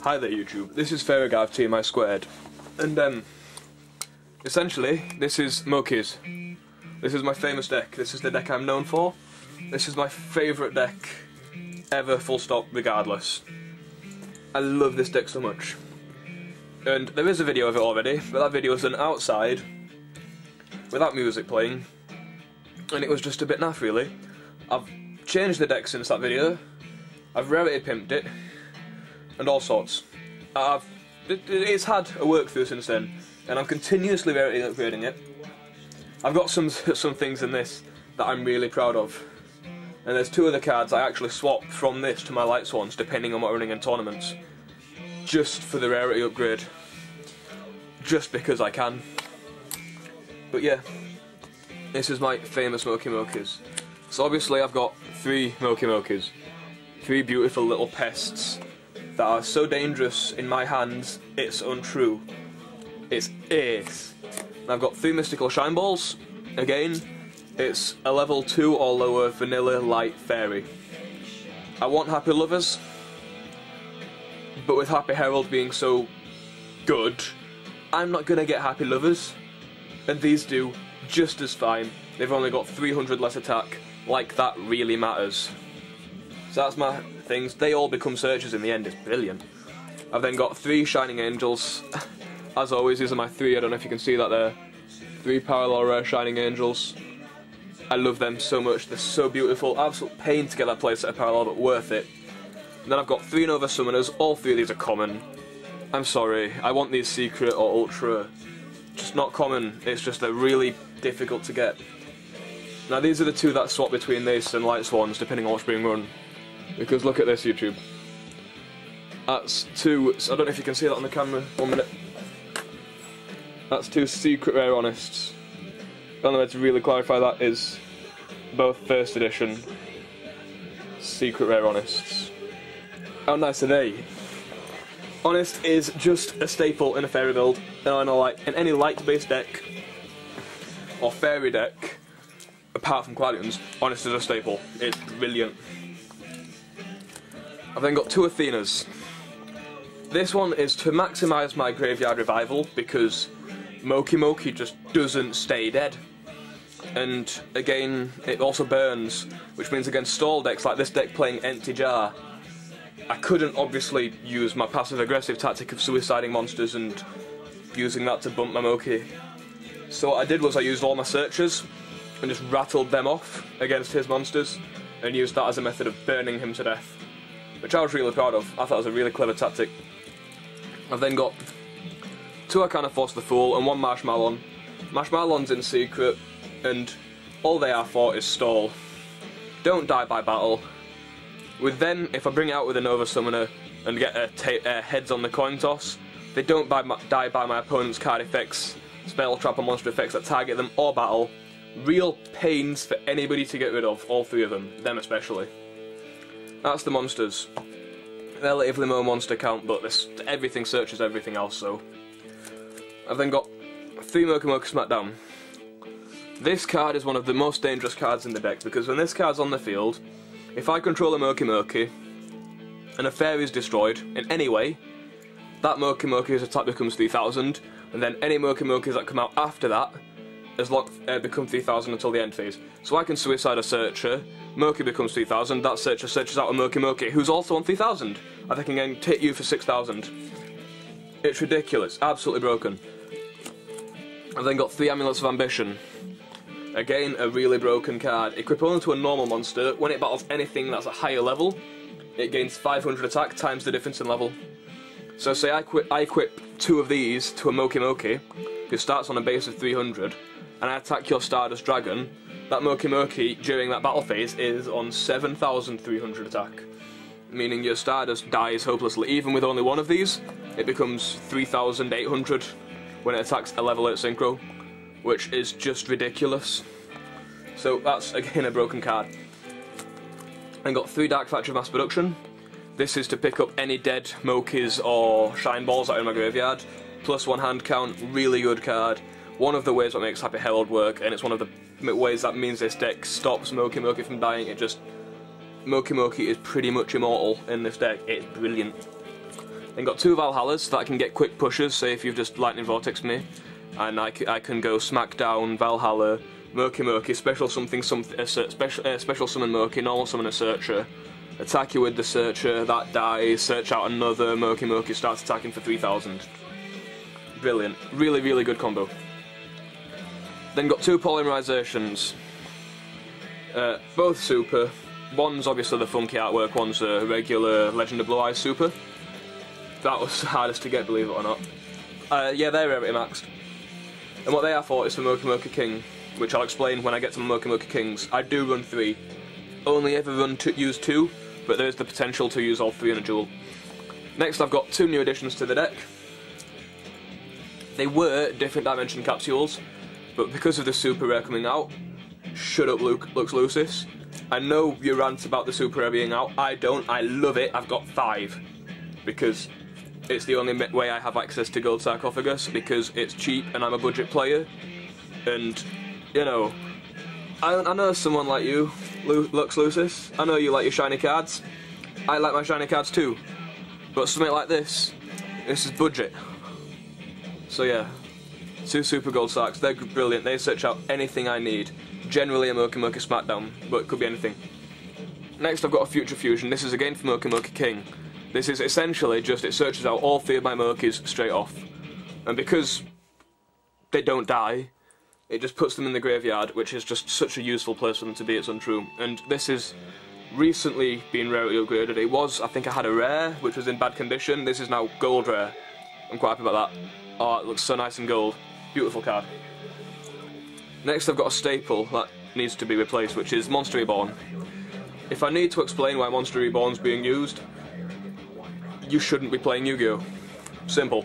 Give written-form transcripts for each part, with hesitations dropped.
Hi there YouTube, this is FairyGuyy of TeamISquared, and essentially, this is Mokey's. This is my famous deck, this is the deck I'm known for. This is my favourite deck ever, full stop, regardless. I love this deck so much. And there is a video of it already, but that video was done outside, without music playing, and it was just a bit naff really. I've changed the deck since that video, I've Rarity pimped it, and all sorts. It's had a work through since then, and I'm continuously Rarity upgrading it. I've got some things in this that I'm really proud of, and there's two of the cards I actually swapped from this to my light swans depending on what I'm running in tournaments, just for the Rarity upgrade, just because I can. But yeah, this is my famous Mokey Mokeys. So obviously I've got three Mokey Mokeys, three beautiful little pests that are so dangerous in my hands, it's untrue. It's ace. And I've got three mystical shine balls. Again, it's a level 2 or lower vanilla light fairy. I want Happy Lovers, but with Happy Herald being so good, I'm not gonna get Happy Lovers, and these do just as fine. They've only got 300 less attack, like that really matters. So that's my things. They all become searchers in the end, it's brilliant. I've then got three Shining Angels. As always, these are my three, I don't know if you can see that there. Three parallel rare Shining Angels. I love them so much, they're so beautiful. Absolute pain to get that playset of parallel, but worth it. And then I've got three Nova Summoners, all three of these are common. I'm sorry, I want these secret or ultra. Just not common, it's just they're really difficult to get. Now these are the two that swap between this and Light Swans, depending on what's being run. Because look at this, YouTube. That's two, I don't know if you can see that on the camera, 1 minute. That's two secret rare Honest's. The only way to really clarify that is both first edition secret rare Honest's. How nice are they? Honest is just a staple in a fairy build, and in any light-based deck or fairy deck, apart from Quadians, Honest is a staple. It's brilliant. I've then got two Athenas. This one is to maximise my graveyard revival because Mokey Mokey just doesn't stay dead. And again, it also burns, which means against stall decks like this deck playing Empty Jar, I couldn't obviously use my passive aggressive tactic of suiciding monsters and using that to bump my Mokey. So what I did was I used all my searchers and just rattled them off against his monsters and used that as a method of burning him to death, which I was really proud of. I thought it was a really clever tactic. I've then got two Arcana Force the Fool and one Marshmallon. Marshmallon's in secret, and all they are for is stall. Don't die by battle. With them, if I bring it out with a Nova Summoner and get a heads on the coin toss, they don't die by my opponent's card effects, spell, trap, or monster effects that target them or battle. Real pains for anybody to get rid of, all three of them especially. That's the monsters. Relatively low monster count, but everything searches everything else, so. I've then got three Mokey Mokey Smackdown. This card is one of the most dangerous cards in the deck, because when this card's on the field, if I control a Mokey Mokey, and a fairy is destroyed in any way, that Mokey Mokey's attack becomes 3000, and then any Mokey Mokeys that come out after that become 3000 until the end phase. So I can suicide a searcher, Mokey becomes 3000, that searcher searches out a Mokey Mokey who's also on 3000, and they can then hit you for 6000. It's ridiculous, absolutely broken. I've then got three Amulets of Ambition. Again, a really broken card. Equip only to a normal monster. When it battles anything that's a higher level, it gains 500 attack times the difference in level. So say I equip two of these to a Mokey Mokey, who starts on a base of 300, and I attack your Stardust Dragon, that Mokey Mokey during that battle phase is on 7,300 attack. Meaning your Stardust dies hopelessly. Even with only one of these, it becomes 3,800 when it attacks a level 8 synchro, which is just ridiculous. So that's again a broken card. And got three Dark Factory of Mass Production. This is to pick up any dead Mokeys or Shine Balls that are in my graveyard. Plus one hand count, really good card. One of the ways that makes Happy Herald work, and it's one of the ways that means this deck stops Mokey Mokey from dying. It just Mokey Mokey is pretty much immortal in this deck. It's brilliant. Then got 2 Valhallas that I can get quick pushes, say if you've just Lightning Vortex me, and I can go Smackdown, Valhalla, Mokey Mokey, special something, special summon Mokey, normal summon a Searcher, attack you with the Searcher, that dies, search out another Mokey Mokey, starts attacking for 3000. Brilliant. Really, really good combo. Then got 2 Polymerizations. Both super. One's obviously the funky artwork, one's a regular Legend of Blue Eyes super. That was the hardest to get, believe it or not. Yeah, they're Rarity maxed. And what they are for is for Mokey Mokey King, which I'll explain when I get to my Mokey Mokey Kings. I do run 3. Only ever use 2, but there is the potential to use all 3 in a duel. Next I've got 2 new additions to the deck. They were different dimension capsules, but because of the super rare coming out, shut up iLuxLucis. I know you rant about the super rare being out, I don't, I love it, I've got 5. Because it's the only way I have access to Gold Sarcophagus, because it's cheap and I'm a budget player. And, you know, I know someone like you, iLuxLucis, I know you like your shiny cards. I like my shiny cards too. But something like this is budget. So yeah, 2 Super Gold Sarks, they're brilliant, they search out anything I need. Generally a Mokey Mokey Smackdown, but it could be anything. Next I've got a Future Fusion, this is again for Mokey Mokey King. This is essentially just, it searches out all 3 of my Mokeys straight off. And because they don't die, it just puts them in the graveyard, which is just such a useful place for them to be, it's untrue. And this is recently been rarity upgraded. It was, I think I had a rare, which was in bad condition. This is now gold rare. I'm quite happy about that. Oh, it looks so nice and gold. Beautiful card. Next I've got a staple that needs to be replaced, which is Monster Reborn. If I need to explain why Monster Reborn's being used, you shouldn't be playing Yu-Gi-Oh! Simple.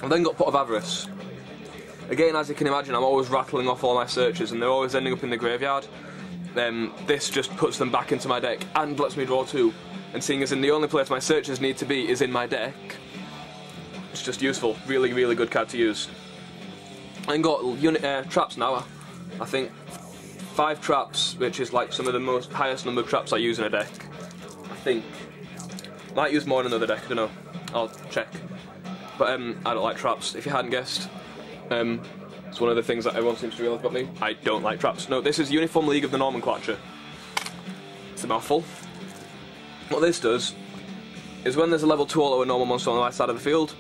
I've then got Pot of Avarice. Again, as you can imagine, I'm always rattling off all my searches and they're always ending up in the graveyard. This just puts them back into my deck and lets me draw 2. And seeing as in the only place my searches need to be is in my deck, it's just useful. Really, really good card to use. And got traps now. I think 5 traps, which is like some of the highest number of traps I use in a deck. I think. Might use more in another deck, I don't know. I'll check. But I don't like traps, if you hadn't guessed. It's one of the things that everyone seems to realise about me. I don't like traps. No, this is Uniform League of the Nomenclature. It's a mouthful. What this does is when there's a level 2 or lower normal monster on the right side of the field,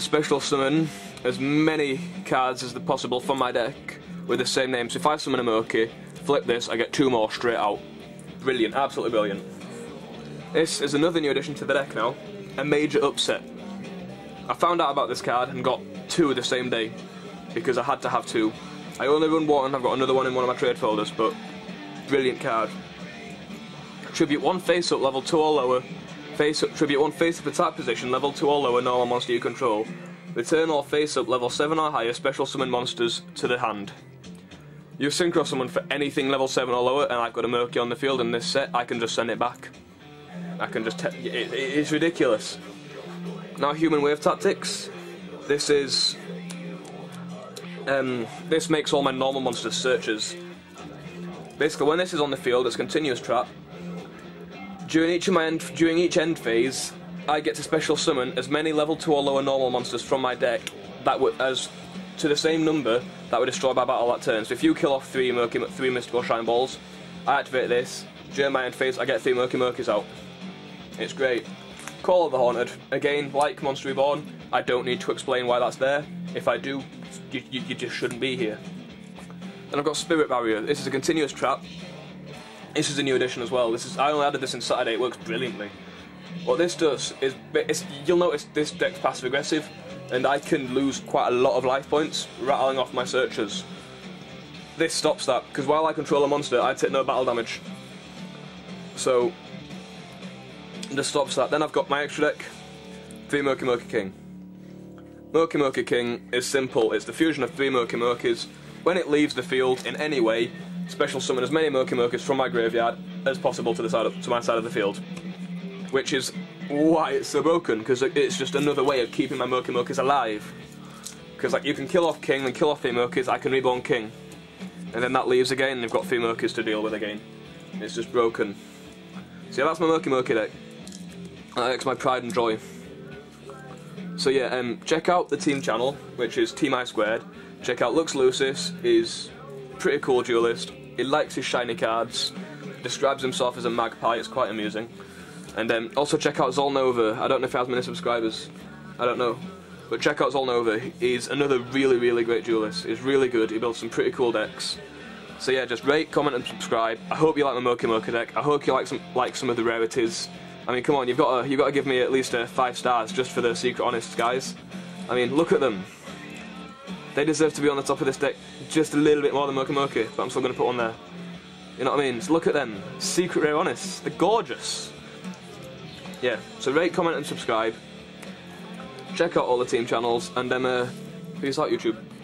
special summon as many cards as possible from my deck with the same name. So if I summon a Mokey, flip this, I get 2 more straight out. Brilliant, absolutely brilliant. This is another new addition to the deck now, a Major Upset. I found out about this card and got 2 the same day, because I had to have 2. I only run 1, I've got another one in one of my trade folders, but brilliant card. Tribute 1 face-up, level 2 or lower. Tribute 1 face-up attack position, level 2 or lower, normal monster you control. Return all face-up, level 7 or higher, special summon monsters to the hand. You synchro summon for anything level 7 or lower, and I've got a Mokey on the field in this set, I can just send it back. I can just it's ridiculous. Now Human Wave Tactics. This is this makes all my normal monsters searches. Basically, when this is on the field, it's a continuous trap. During each end phase, I get to special summon as many level 2 or lower normal monsters from my deck that would to the same number that would destroy by battle that turn. So if you kill off 3 mystical shine balls, I activate this. During my end phase, I get 3 Mokey Mokeys out. It's great. Call of the Haunted. Again, like Monster Reborn, I don't need to explain why that's there. If I do, you just shouldn't be here. Then I've got Spirit Barrier. This is a continuous trap. This is a new addition as well. I only added this in Saturday, it works brilliantly. What this does is, you'll notice this deck's passive aggressive, and I can lose quite a lot of life points rattling off my searchers. This stops that, because while I control a monster, I take no battle damage. So, this stops that. Then I've got my extra deck, 3 Mokey Mokey King. Mokey Mokey King is simple, it's the fusion of 3 Mokey Mokeys. When it leaves the field in any way, special summon as many Mokey Mokeys from my graveyard as possible to my side of the field. Which is why it's so broken, because it's just another way of keeping my Mokey Mokeys alive. Because like you can kill off King, then kill off 3 Mokeys, I can reborn King. And then that leaves again, and they've got 3 Mokeys to deal with again. It's just broken. So yeah, that's my Mokey Mokey deck. It's my pride and joy. So yeah, check out the team channel, which is TeamISquared. Check out iLuxLucis, he's a pretty cool duelist. He likes his shiny cards, describes himself as a magpie, it's quite amusing. And also check out Zolnova. I don't know if he has many subscribers, I don't know. But check out Zolnova, he's another really great duelist. He's really good, he builds some pretty cool decks. So yeah, just rate, comment and subscribe. I hope you like my Mokey Mokey deck. I hope you like some of the rarities. I mean, come on, you've got to give me at least 5 stars just for the Secret Honest guys. I mean, look at them. They deserve to be on the top of this deck just a little bit more than Mokey Mokey, but I'm still going to put one there. You know what I mean? Just look at them. Secret Rare Honest. They're gorgeous. Yeah, so rate, comment and subscribe. Check out all the team channels, and peace out YouTube.